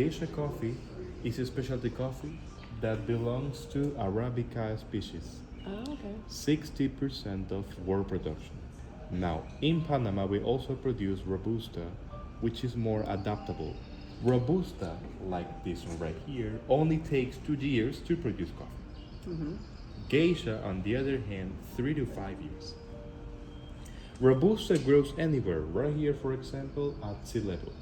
Geisha coffee is a specialty coffee that belongs to Arabica species, Oh, okay. 60% of world production. Now, in Panama, we also produce Robusta, which is more adaptable. Robusta, like this one right here, only takes 2 years to produce coffee. Mm-hmm. Geisha, on the other hand, 3 to 5 years. Robusta grows anywhere, right here, for example, at sea level.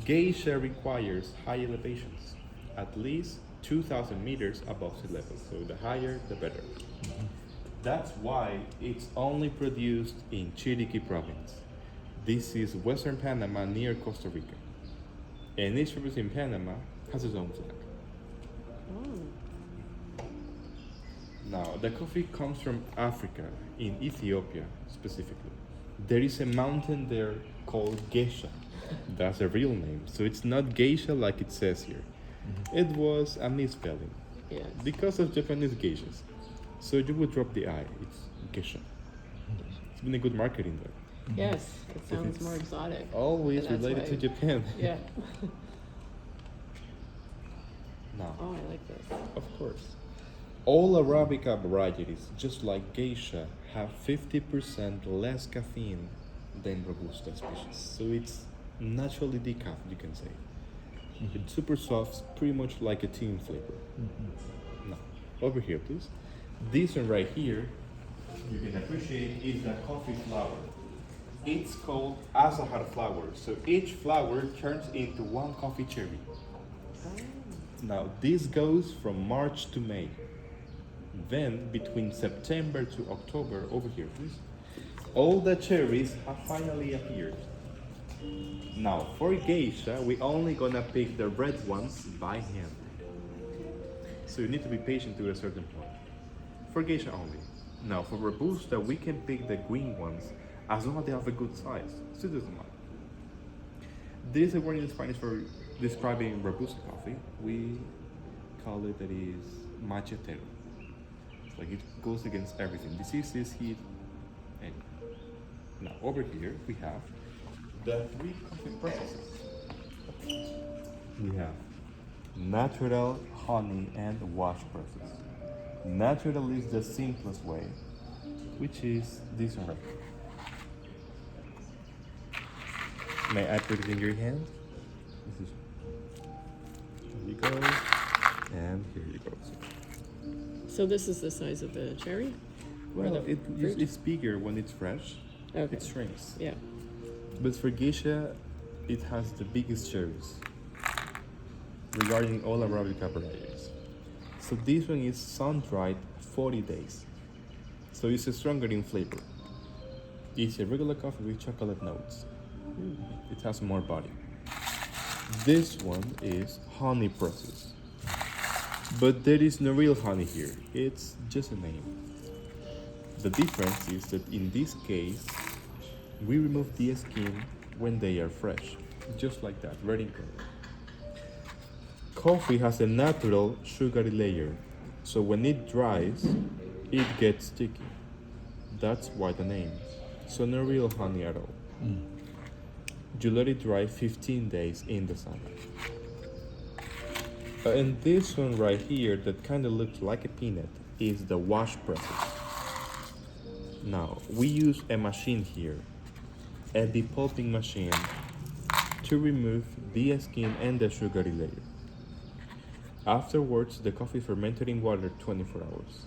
Geisha requires high elevations, at least 2,000 meters above sea level, so the higher the better. That's why it's only produced in Chiriquí province. This is western Panama near Costa Rica. And each province in Panama has its own flag. Oh. Now, the coffee comes from Africa, in Ethiopia specifically. There is a mountain there called Gesha. That's a real name. So it's not geisha like it says here. It was a misspelling Yes. because of Japanese geishas. So you would drop the I. It's Gesha. It's been a good marketing there. Yes. It sounds it's more exotic. Always And that's related why- to Japan. Yeah. Now, Oh, I like this. of course. All Arabica varieties, just like geisha, have 50% less caffeine than Robusta species. So it's naturally decaf, you can say. It's super soft, pretty much like a tea flavor. Now, over here, please. This one right here, you can appreciate, is the coffee flower. It's called Azahar flower. So each flower turns into one coffee cherry. Oh. Now, this goes from March to May. Then, between September to October, over here, please, all the cherries have finally appeared. Now, for geisha, we only gonna pick the red ones by hand. So you need to be patient to a certain point. For geisha only. Now, for Robusta, we can pick the green ones as long as they have a good size. So it doesn't matter. There is a word in Spanish for describing Robusta coffee. We call it that is machetero. It's like it goes against everything. Diseases, heat, and now over here we have the three coffee processes. We have natural, honey, and wash process. Natural is the simplest way, which is this one right here. May I put it in your hand? This is, here you go, and here you go. So this is the size of the cherry? Or Well, the fruit? it's bigger when it's fresh. Okay. It shrinks. Yeah. But for geisha, it has the biggest cherries regarding all Arabica varieties. So this one is sun-dried 40 days. So it's stronger in flavor. It's a regular coffee with chocolate notes. It has more body. This one is honey process. But there is no real honey here. It's just a name. The difference is that in this case, we remove the skin when they are fresh. Just like that, red in color. Coffee has a natural sugary layer, so when it dries, it gets sticky. That's why the name. So no real honey at all. You let it dry 15 days in the sun. And this one right here that kind of looks like a peanut is the wash process. Now, we use a machine here, a depulping machine, to remove the skin and the sugary layer. Afterwards, the coffee fermented in water 24 hours.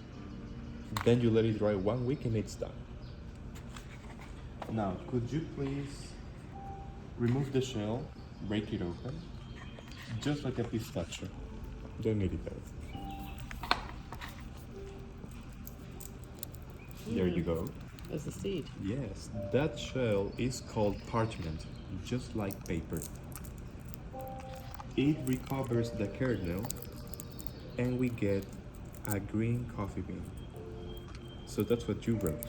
Then you let it dry 1 week and it's done. Now, could you please remove the shell, break it open, just like a pistachio. Don't need it there. There you go. As a seed. Yes, that shell is called parchment, just like paper. It recovers the kernel and we get a green coffee bean. So that's what you wrote.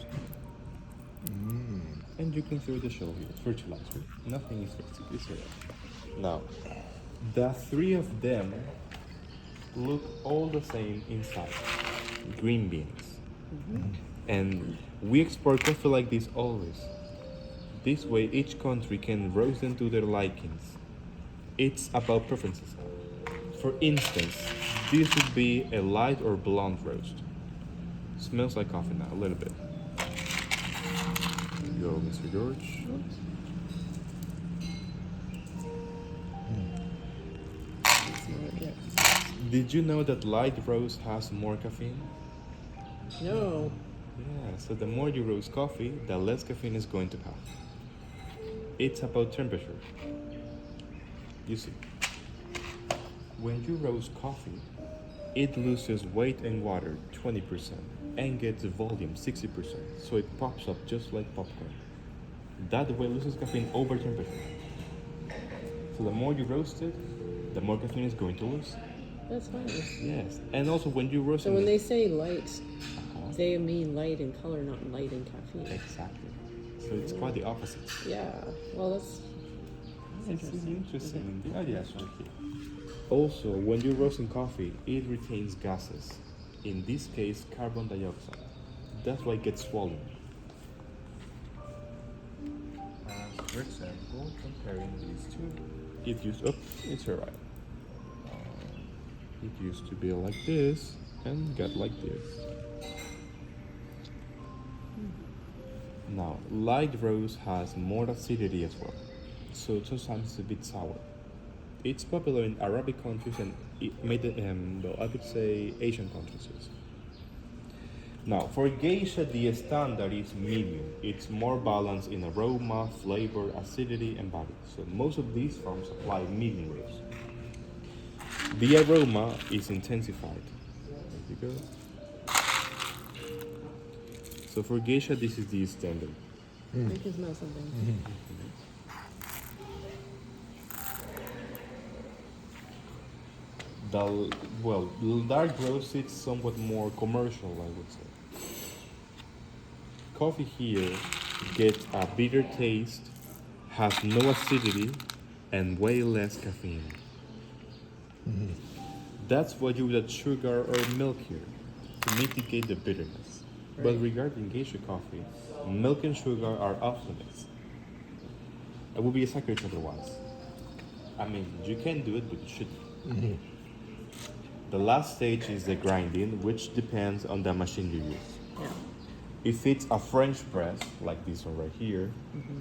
And you can throw the shell here, it's fertilizer. Nothing is toxic, it's real. Now, the three of them look all the same inside. Green beans. And we export coffee like this always. This way each country can roast them to their likings. It's about preferences. For instance, this would be a light or blonde roast. Smells like coffee now, a little bit. There you go, Mr. George. Did you know that light roast has more caffeine? No. Yeah, so the more you roast coffee, the less caffeine is going to have. It's about temperature. You see, when you roast coffee, it loses weight and water 20% and gets volume 60%, so it pops up just like popcorn. That way it loses caffeine over temperature. So the more you roast it, the more caffeine is going to lose. That's fine. Yes, and also when you roast So when it, they say light, they mean light in color, not light in caffeine. exactly. So it's quite the opposite. Yeah. Well, that's It's interesting. Oh, yes, right here. Also, when you're roasting coffee, it retains gases. In this case, carbon dioxide. That's why it gets swollen. For example, comparing these two, it used it's alright. It used to be like this and got like this. Now, light roast has more acidity as well, so sometimes it's a bit sour. It's popular in Arabic countries and I would say Asian countries. Yes. Now, for geisha, the standard is medium. It's more balanced in aroma, flavor, acidity, and body. So most of these forms apply medium roast. The aroma is intensified. There you go. So for geisha, this is the standard. I can smell something. Dark roast is somewhat more commercial, I would say. Coffee here gets a bitter taste, has no acidity, and way less caffeine. That's why you would add sugar or milk here to mitigate the bitterness. But regarding geisha coffee, milk and sugar are off limits. It would be a sacrilege otherwise. I mean, you can do it, but you shouldn't. The last stage is the grinding, which depends on the machine you use. Yeah. If it's a French press, like this one right here,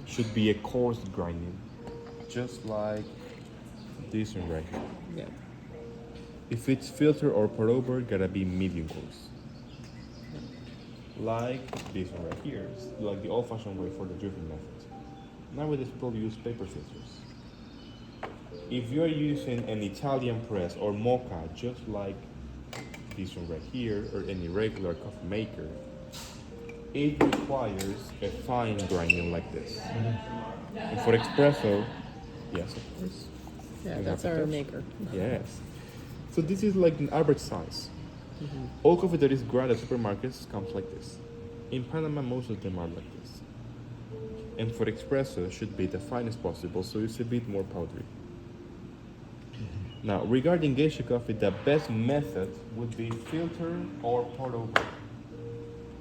should be a coarse grinding, just like this one right here. Yeah. If it's filter or pour over, gotta be medium coarse. Like this one right here, like the old-fashioned way for the dripping method. Nowadays people use paper filters. If you're using an Italian press or mocha, just like this one right here, or any regular coffee maker, it requires a fine grinding like this. And for espresso, yes, of course. Yeah, You that's have our to touch. maker. Yes. So this is like an average size. All coffee that is ground at supermarkets comes like this. In Panama, most of them are like this. And for espresso, should be the finest possible, so it's a bit more powdery. Now, regarding geisha coffee, the best method would be filter or pour over,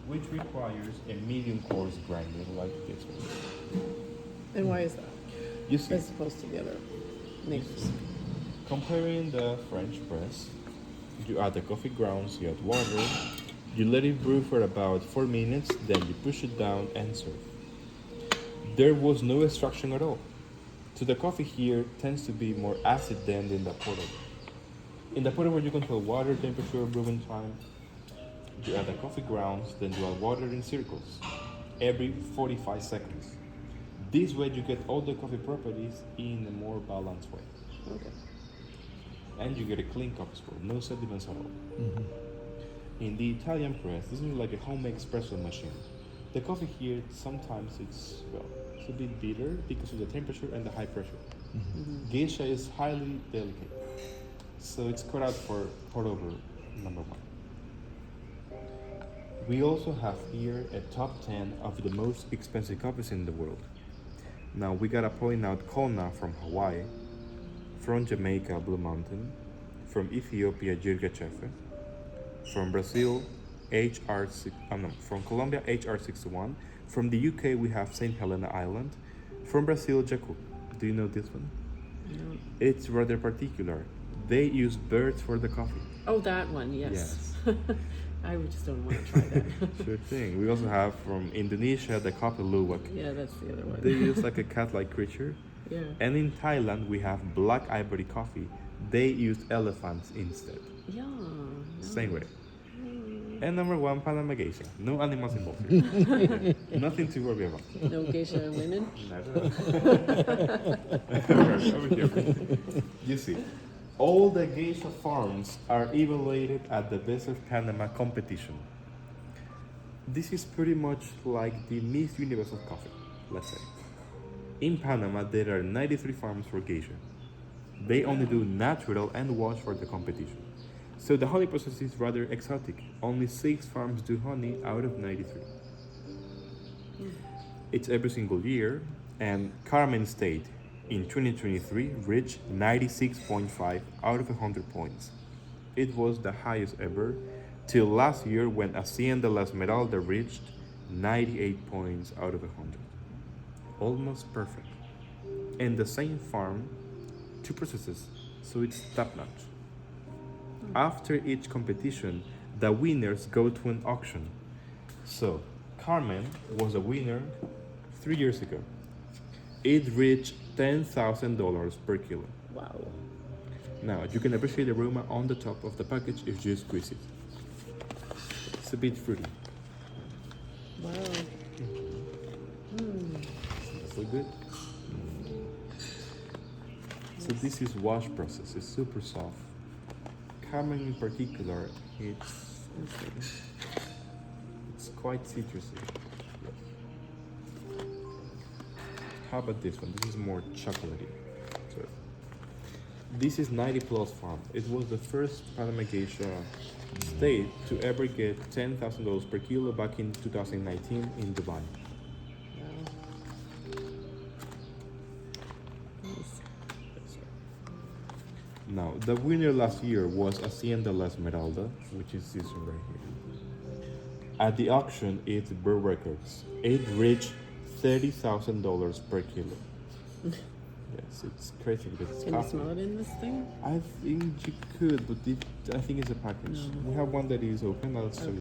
which requires a medium coarse grinding like this one. And why is that? You see, As opposed to the other makers. comparing the French press, you add the coffee grounds, you add water, you let it brew for about 4 minutes, then you push it down and serve. There was no extraction at all. So the coffee here tends to be more acid than in the pour over. In the pour over, you control water temperature, brewing time. You add the coffee grounds, then you add water in circles every 45 seconds. This way, you get all the coffee properties in a more balanced way. Okay. And you get a clean coffee score, no sediments at all. In the Italian press, this is like a homemade espresso machine. The coffee here, sometimes it's a bit bitter because of the temperature and the high pressure. Geisha is highly delicate, so it's cut out for pour over number 1. We also have here a top 10 of the most expensive coffees in the world. Now we gotta point out Kona from Hawaii, from Jamaica, Blue Mountain, from Ethiopia, Jirga Chefe, from Brazil, from Colombia, HR61, from the UK we have St. Helena Island, from Brazil, Jacu. Do you know this one? No. It's rather particular. They use birds for the coffee. Oh, that one, yes. I just don't want to try that. Sure thing. We also have from Indonesia the kopi luwak. Yeah, that's the other one. They use like a cat-like creature. Yeah. And in Thailand we have black ivory coffee. They used elephants instead. Yeah. No. Same way. And number one, Panama geisha. No animals involved here. Nothing to worry about. No geisha women? Over here. You see, all the geisha farms are evaluated at the Best of Panama competition. This is pretty much like the Miss Universe of coffee, let's say. In Panama, there are 93 farms for geisha. They only do natural and wash for the competition. So the honey process is rather exotic. Only 6 farms do honey out of 93. It's every single year, and Carmen State in 2023 reached 96.5 out of 100 points. It was the highest ever till last year when Hacienda La Esmeralda reached 98 points out of 100. Almost perfect. And the same farm, 2 processes, so it's top notch. After each competition, the winners go to an auction. So, Carmen was a winner 3 years ago. It reached $10,000 per kilo. Wow. Now, you can appreciate the aroma on the top of the package if you squeeze it. It's a bit fruity. Wow. That's so good. So this is wash process. It's super soft. Carmen in particular, it's quite citrusy. Yes. How about this one? This is more chocolatey. So, this is 90 Plus Farm. It was the first Panama geisha state to ever get $10,000 per kilo back in 2019 in Dubai. Wow. Nice. Now, the winner last year was Hacienda La Esmeralda, which is this one right here. At the auction, it's Bird Records. It reached $30,000 per kilo. Yes, it's crazy because it's Can you coffee. smell it in this thing? I think you could, but I think it's a package. No. We have one that is open. I'll show you.